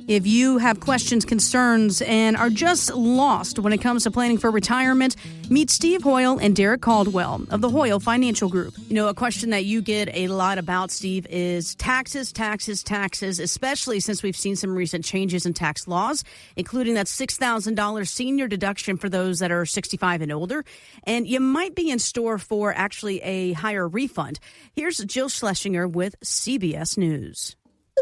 If you have questions, concerns, and are just lost when it comes to planning for retirement, meet Steve Hoyl and Derek Caldwell of the Hoyl Financial Group. You know, a question that you get a lot about, Steve, is taxes, especially since we've seen some recent changes in tax laws, including that $6,000 senior deduction for those that are 65 and older. And you might be in store for actually a higher refund. Here's Jill Schlesinger with CBS News.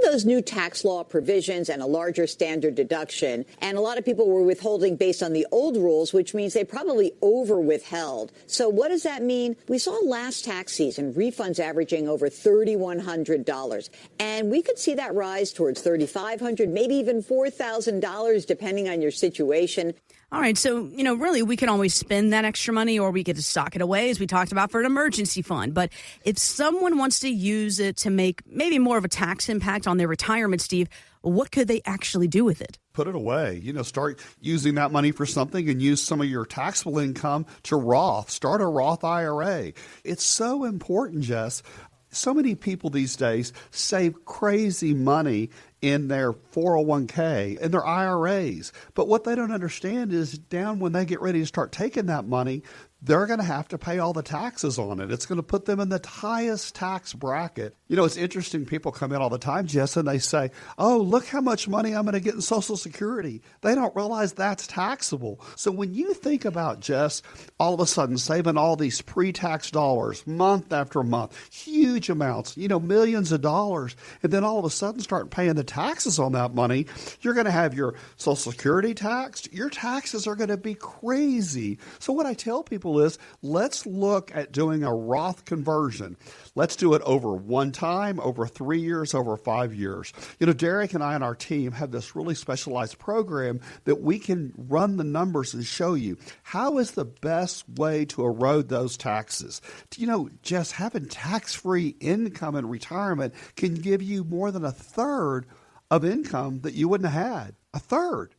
Those new tax law provisions and a larger standard deduction. And a lot of people were withholding based on the old rules, which means they probably over withheld. So what does that mean? We saw last tax season refunds averaging over $3,100. And we could see that rise towards $3,500, maybe even $4,000, depending on your situation. All right. So, really, we can always spend that extra money or we could just sock it away, as we talked about, for an emergency fund. But if someone wants to use it to make maybe more of a tax impact on their retirement, Steve, what could they actually do with it? Put it away. Start using that money for something and use some of your taxable income to Roth. Start a Roth IRA. It's so important, Jess. So many people these days save crazy money in their 401k and their IRAs. But what they don't understand is down when they get ready to start taking that money, they're going to have to pay all the taxes on it. It's going to put them in the highest tax bracket. It's interesting. People come in all the time, Jess, and they say, oh, look how much money I'm going to get in Social Security. They don't realize that's taxable. So when you think about, Jess, all of a sudden saving all these pre-tax dollars month after month, huge amounts, millions of dollars, and then all of a sudden start paying the taxes on that money, you're going to have your Social Security taxed. Your taxes are going to be crazy. So what I tell people is, let's look at doing a Roth conversion. Let's do it over one time, over 3 years, over 5 years. Derek and I and our team have this really specialized program that we can run the numbers and show you how is the best way to erode those taxes. Just having tax-free income in retirement can give you more than a third of income that you wouldn't have had. A third.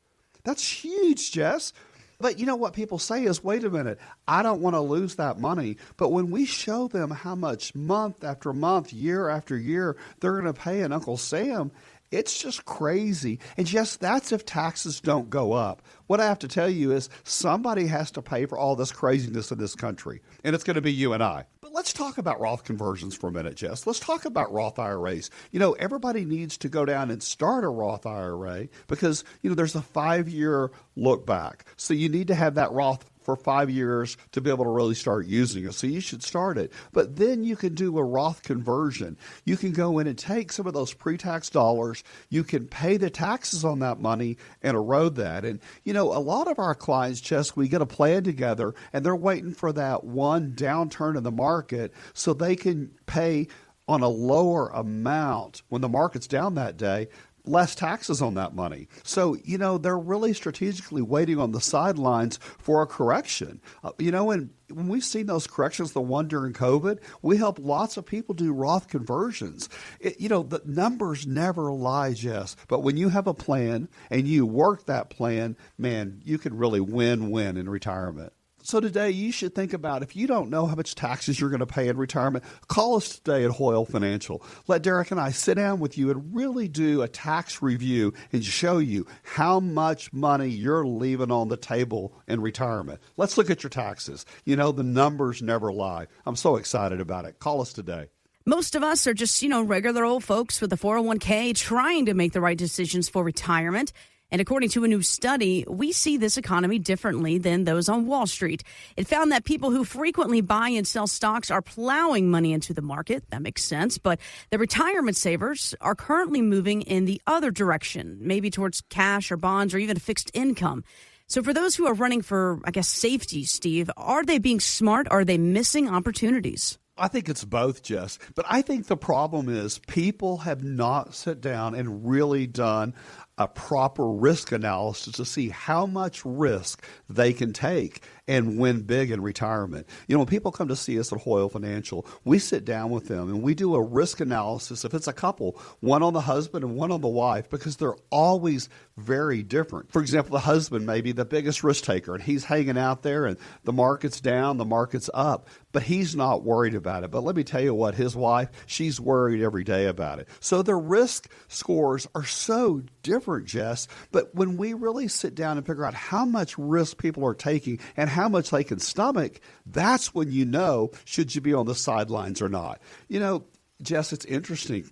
That's huge, Jess. But what people say is, wait a minute, I don't want to lose that money. But when we show them how much month after month, year after year, they're going to pay an Uncle Sam, it's just crazy. And yes, that's if taxes don't go up. What I have to tell you is somebody has to pay for all this craziness in this country, and it's going to be you and I. But let's talk about Roth conversions for a minute, Jess. Let's talk about Roth IRAs. Everybody needs to go down and start a Roth IRA because, there's a 5-year look back. So you need to have that Roth for 5 years to be able to really start using it. So you should start it. But then you can do a Roth conversion. You can go in and take some of those pre-tax dollars. You can pay the taxes on that money and erode that. And, a lot of our clients, Jess, we get a plan together and they're waiting for that one downturn in the market so they can pay on a lower amount when the market's down that day, less taxes on that money. So, they're really strategically waiting on the sidelines for a correction. And when we've seen those corrections, the one during COVID, we help lots of people do Roth conversions. The numbers never lie, Jess. But when you have a plan and you work that plan, man, you can really win-win in retirement. So today you should think about, if you don't know how much taxes you're going to pay in retirement, call us today at Hoyl Financial. Let Derek and I sit down with you and really do a tax review and show you how much money you're leaving on the table in retirement. Let's look at your taxes. The numbers never lie. I'm so excited about it. Call us today. Most of us are just, regular old folks with a 401k trying to make the right decisions for retirement. And according to a new study, we see this economy differently than those on Wall Street. It found that people who frequently buy and sell stocks are plowing money into the market. That makes sense. But the retirement savers are currently moving in the other direction, maybe towards cash or bonds or even fixed income. So for those who are running for, safety, Steve, are they being smart? Or are they missing opportunities? I think it's both, Jess. But I think the problem is people have not sat down and really done a proper risk analysis to see how much risk they can take and win big in retirement. When people come to see us at Hoyl Financial, we sit down with them and we do a risk analysis. If it's a couple, one on the husband and one on the wife, because they're always very different. For example, the husband may be the biggest risk taker and he's hanging out there and the market's down, the market's up, but he's not worried about it. But let me tell you what, his wife, she's worried every day about it. So their risk scores are so different different, Jess. But when we really sit down and figure out how much risk people are taking and how much they can stomach, that's when you know, should you be on the sidelines or not. You know, Jess, it's interesting.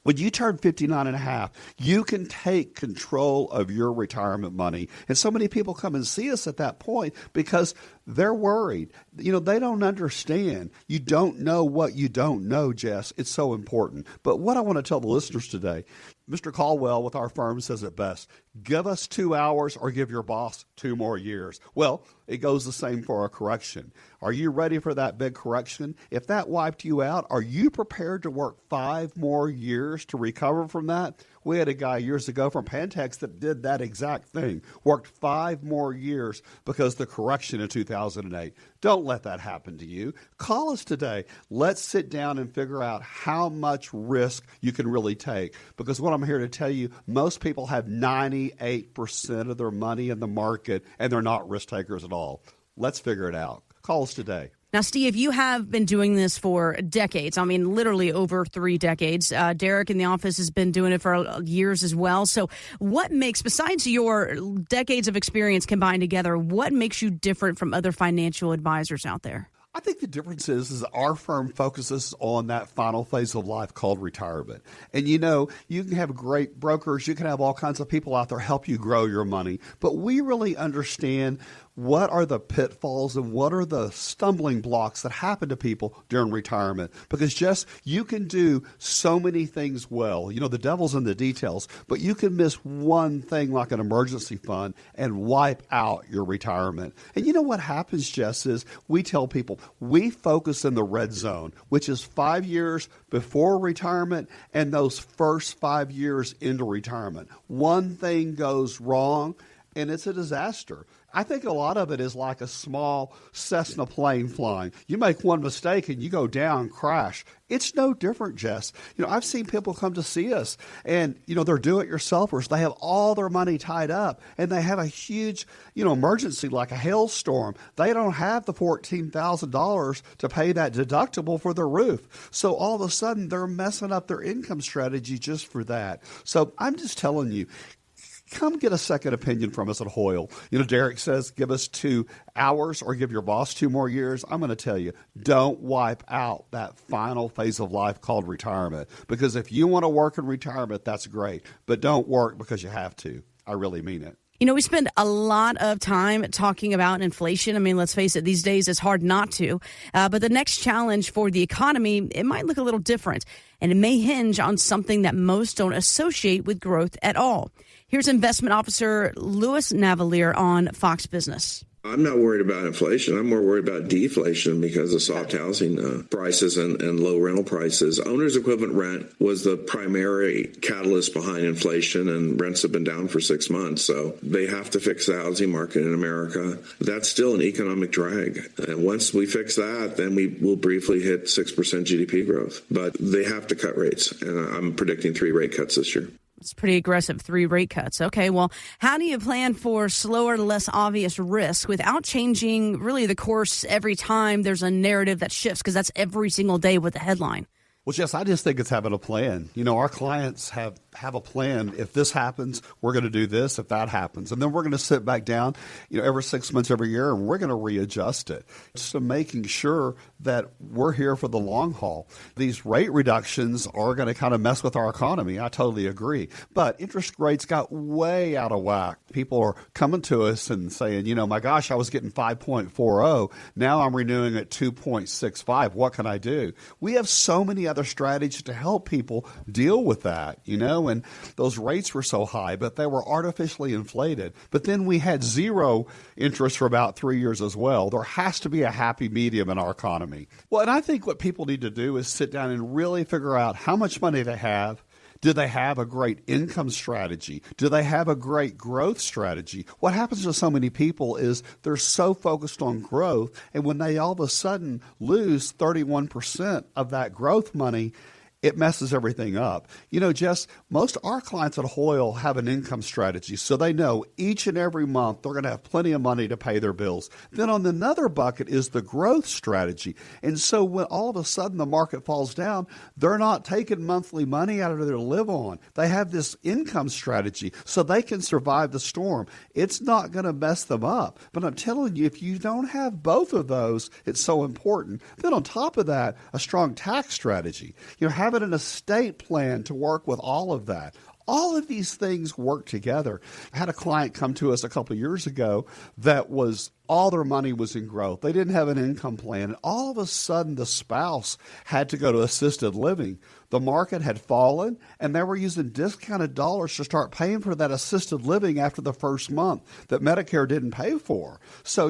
When you turn 59 and a half, you can take control of your retirement money. And so many people come and see us at that point because they're worried. You know, they don't understand. You don't know what you don't know, Jess. It's so important. But what I want to tell the listeners today, Mr. Caldwell with our firm says it best, give us 2 hours or give your boss 2 more years. Well, it goes the same for a correction. Are you ready for that big correction? If that wiped you out, are you prepared to work 5 more years to recover from that? We had a guy years ago from Pantex that did that exact thing, worked 5 more years because of the correction in 2008. Don't let that happen to you. Call us today. Let's sit down and figure out how much risk you can really take. Because what I'm here to tell you, most people have 98% of their money in the market and they're not risk takers at all. Let's figure it out. Call us today. Now, Steve, you have been doing this for decades. I mean, literally over 3 decades. Derek in the office has been doing it for years as well. So what makes, besides your decades of experience combined together, what makes you different from other financial advisors out there? I think the difference is our firm focuses on that final phase of life called retirement. And you know, you can have great brokers, you can have all kinds of people out there help you grow your money, but we really understand what are the pitfalls and what are the stumbling blocks that happen to people during retirement? Because, Jess, you can do so many things well. You know, the devil's in the details, but you can miss one thing like an emergency fund and wipe out your retirement. And you know what happens, Jess, is we tell people we focus in the red zone, which is 5 years before retirement and those first 5 years into retirement. One thing goes wrong and it's a disaster. I think a lot of it is like a small Cessna plane flying. You make one mistake and you go down, crash. It's no different, Jess. You know, I've seen people come to see us and, you know, they're do-it-yourselfers. They have all their money tied up and they have a huge, you know, emergency like a hailstorm. They don't have the $14,000 to pay that deductible for their roof. So all of a sudden they're messing up their income strategy just for that. So I'm just telling you, come get a second opinion from us at Hoyl. You know, Derek says, give us 2 hours or give your boss 2 more years. I'm going to tell you, don't wipe out that final phase of life called retirement. Because if you want to work in retirement, that's great. But don't work because you have to. I really mean it. You know, we spend a lot of time talking about inflation. I mean, let's face it, these days it's hard not to. But the next challenge for the economy, it might look a little different. And it may hinge on something that most don't associate with growth at all. Here's Investment Officer Louis Navalier on Fox Business. I'm not worried about inflation. I'm more worried about deflation because of soft housing prices and low rental prices. Owner's equivalent rent was the primary catalyst behind inflation, and rents have been down for 6 months. So they have to fix the housing market in America. That's still an economic drag. And once we fix that, then we will briefly hit 6% GDP growth. But they have to cut rates, and I'm predicting 3 rate cuts this year. It's pretty aggressive, 3 rate cuts. Okay, well, how do you plan for slower, less obvious risk without changing really the course every time there's a narrative that shifts? Because that's every single day with the headline. Well, Jess, I just think it's having a plan. You know, our clients have a plan. If this happens, we're going to do this. If that happens, and then we're going to sit back down, you know, every 6 months, every year, and we're going to readjust it. So making sure that we're here for the long haul. These rate reductions are going to kind of mess with our economy. I totally agree. But interest rates got way out of whack. People are coming to us and saying, you know, my gosh, I was getting 5.40. Now I'm renewing at 2.65. What can I do? We have so many other strategies to help people deal with that, you know, and those rates were so high, but they were artificially inflated. But then we had zero interest for about 3 years as well. There has to be a happy medium in our economy. Well, and I think what people need to do is sit down and really figure out how much money they have. Do they have a great income strategy? Do they have a great growth strategy? What happens to so many people is they're so focused on growth, and when they all of a sudden lose 31% of that growth money, it messes everything up. Jess, most of our clients at Hoyl have an income strategy, so they know each and every month they're going to have plenty of money to pay their bills. Then on another bucket is the growth strategy. And so when all of a sudden the market falls down, they're not taking monthly money out of there to live on. They have this income strategy so they can survive the storm. It's not going to mess them up. But I'm telling you, if you don't have both of those, it's so important. Then on top of that, a strong tax strategy. Having an estate plan to work with all of that. All of these things work together. I had a client come to us a couple of years ago that was all their money was in growth. They didn't have an income plan. And all of a sudden, the spouse had to go to assisted living. The market had fallen, and they were using discounted dollars to start paying for that assisted living after the first month that Medicare didn't pay for. So,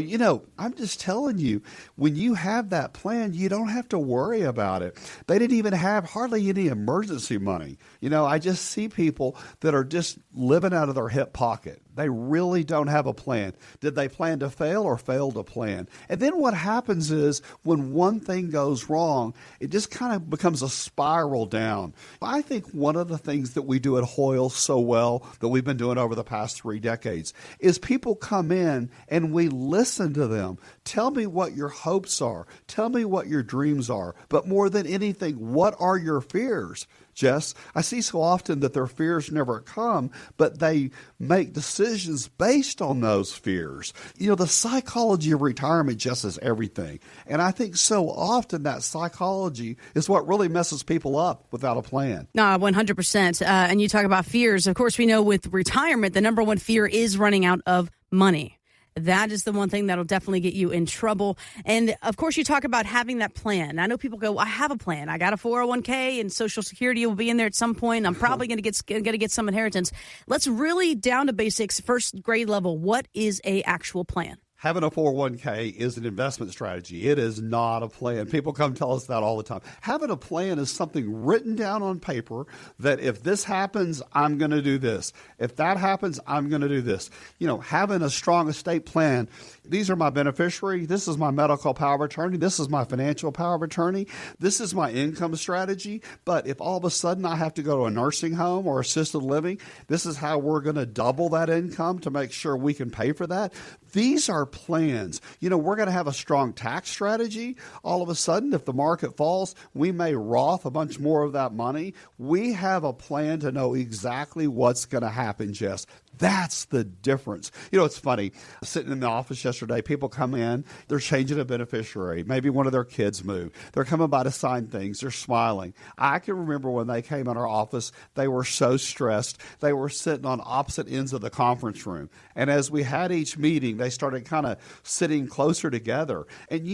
I'm just telling you, when you have that plan, you don't have to worry about it. They didn't even have hardly any emergency money. I just see people that are just living out of their hip pocket. They really don't have a plan. Did they plan to fail or fail to plan? And then what happens is when one thing goes wrong, it just kind of becomes a spiral down. I think one of the things that we do at Hoyl so well that we've been doing over the past 3 decades is people come in and we listen to them. Tell me what your hopes are. Tell me what your dreams are. But more than anything, what are your fears? Jess, I see so often that their fears never come, but they make decisions based on those fears. The psychology of retirement, Jess, is everything. And I think so often that psychology is what really messes people up without a plan. 100%. And you talk about fears. Of course, we know with retirement, the number one fear is running out of money. That is the one thing that'll definitely get you in trouble. And, of course, you talk about having that plan. I know people go, I have a plan. I got a 401k and Social Security will be in there at some point. I'm probably going to get some inheritance. Let's really down to basics, first grade level. What is a actual plan? Having a 401k is an investment strategy. It is not a plan. People come tell us that all the time. Having a plan is something written down on paper that if this happens, I'm going to do this. If that happens, I'm going to do this. Having a strong estate plan, these are my beneficiary. This is my medical power of attorney. This is my financial power of attorney. This is my income strategy. But if all of a sudden I have to go to a nursing home or assisted living, this is how we're going to double that income to make sure we can pay for that. These are plans. We're going to have a strong tax strategy. All of a sudden, if the market falls, we may Roth a bunch more of that money. We have a plan to know exactly what's going to happen, Jess. That's the difference. It's funny. Sitting in the office yesterday, people come in, they're changing a beneficiary. Maybe one of their kids moved. They're coming by to sign things. They're smiling. I can remember when they came in our office, they were so stressed. They were sitting on opposite ends of the conference room. And as we had each meeting, they started kind of sitting closer together. And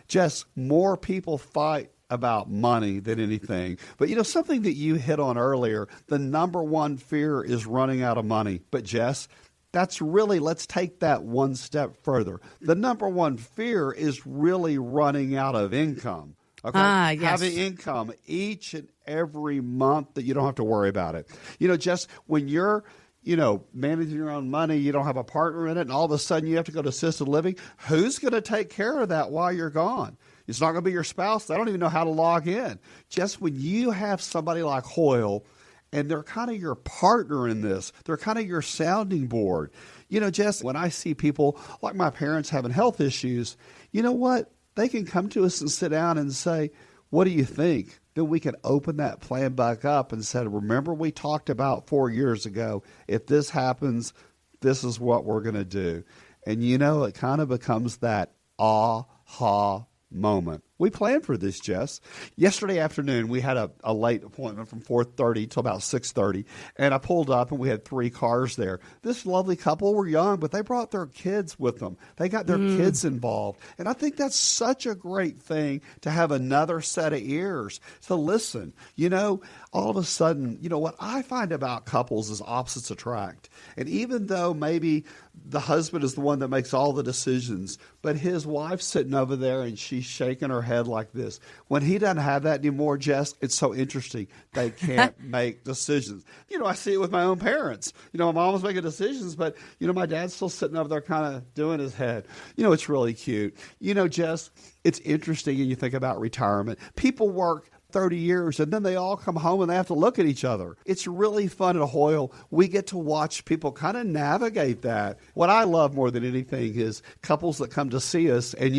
Jess, more people fight about money than anything. But something that you hit on earlier, the number one fear is running out of money. But Jess, let's take that one step further. The number one fear is really running out of income. Okay? Yes. Having income each and every month that you don't have to worry about it. Jess, when you're managing your own money, you don't have a partner in it, and all of a sudden you have to go to assisted living, who's going to take care of that while you're gone? It's not going to be your spouse. They don't even know how to log in. Just when you have somebody like Hoyl, and they're kind of your partner in this, they're kind of your sounding board. Jess, when I see people like my parents having health issues, you know what? They can come to us and sit down and say, what do you think? Then we can open that plan back up and say, remember we talked about 4 years ago, if this happens, this is what we're going to do. And it kind of becomes that aha moment. We planned for this, Jess. Yesterday afternoon, we had a late appointment from 4:30 till about 6:30, and I pulled up, and we had 3 cars there. This lovely couple were young, but they brought their kids with them. They got their kids involved, and I think that's such a great thing to have another set of ears to listen. All of a sudden, what I find about couples is opposites attract. And even though maybe the husband is the one that makes all the decisions, but his wife's sitting over there and she's shaking her head like this. When he doesn't have that anymore, Jess, it's so interesting. They can't make decisions. I see it with my own parents. My mom was making decisions, but, my dad's still sitting over there kind of doing his head. It's really cute. Jess, it's interesting, and you think about retirement. People work 30 years, and then they all come home and they have to look at each other. It's really fun at Hoyl. We get to watch people kind of navigate that. What I love more than anything is couples that come to see us, and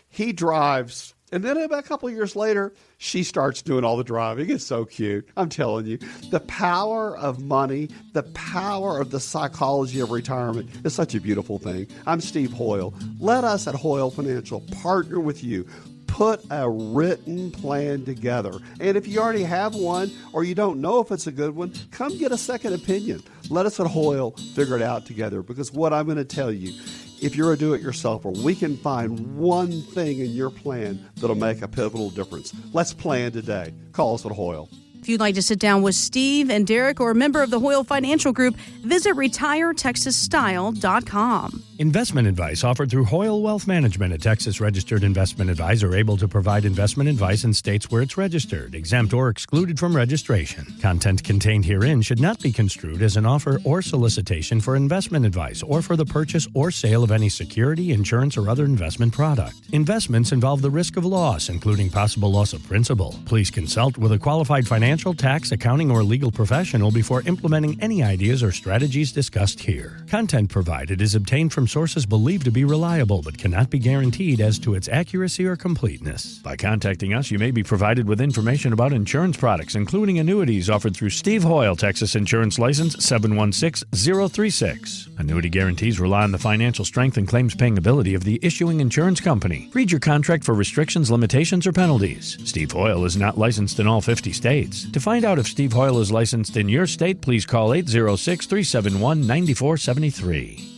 he drives. And then about a couple of years later, she starts doing all the driving. It's so cute. I'm telling you, the power of money, the power of the psychology of retirement is such a beautiful thing. I'm Steve Hoyl. Let us at Hoyl Financial partner with you. Put a written plan together. And if you already have one or you don't know if it's a good one, come get a second opinion. Let us at Hoyl figure it out together, because what I'm going to tell you, if you're a do-it-yourselfer, we can find one thing in your plan that'll make a pivotal difference. Let's plan today. Call us at Hoyl. If you'd like to sit down with Steve and Derek or a member of the Hoyl Financial Group, visit retiretexasstyle.com. Investment advice offered through Hoyl Wealth Management, a Texas-registered investment advisor able to provide investment advice in states where it's registered, exempt, or excluded from registration. Content contained herein should not be construed as an offer or solicitation for investment advice or for the purchase or sale of any security, insurance, or other investment product. Investments involve the risk of loss, including possible loss of principal. Please consult with a qualified financial, tax, accounting, or legal professional before implementing any ideas or strategies discussed here. Content provided is obtained from sources believed to be reliable but cannot be guaranteed as to its accuracy or completeness. By contacting us, you may be provided with information about insurance products, including annuities offered through Steve Hoyl, Texas Insurance License 716036. Annuity guarantees rely on the financial strength and claims paying ability of the issuing insurance company. Read your contract for restrictions, limitations, or penalties. Steve Hoyl is not licensed in all 50 states. To find out if Steve Hoyl is licensed in your state, please call 806-371-9473.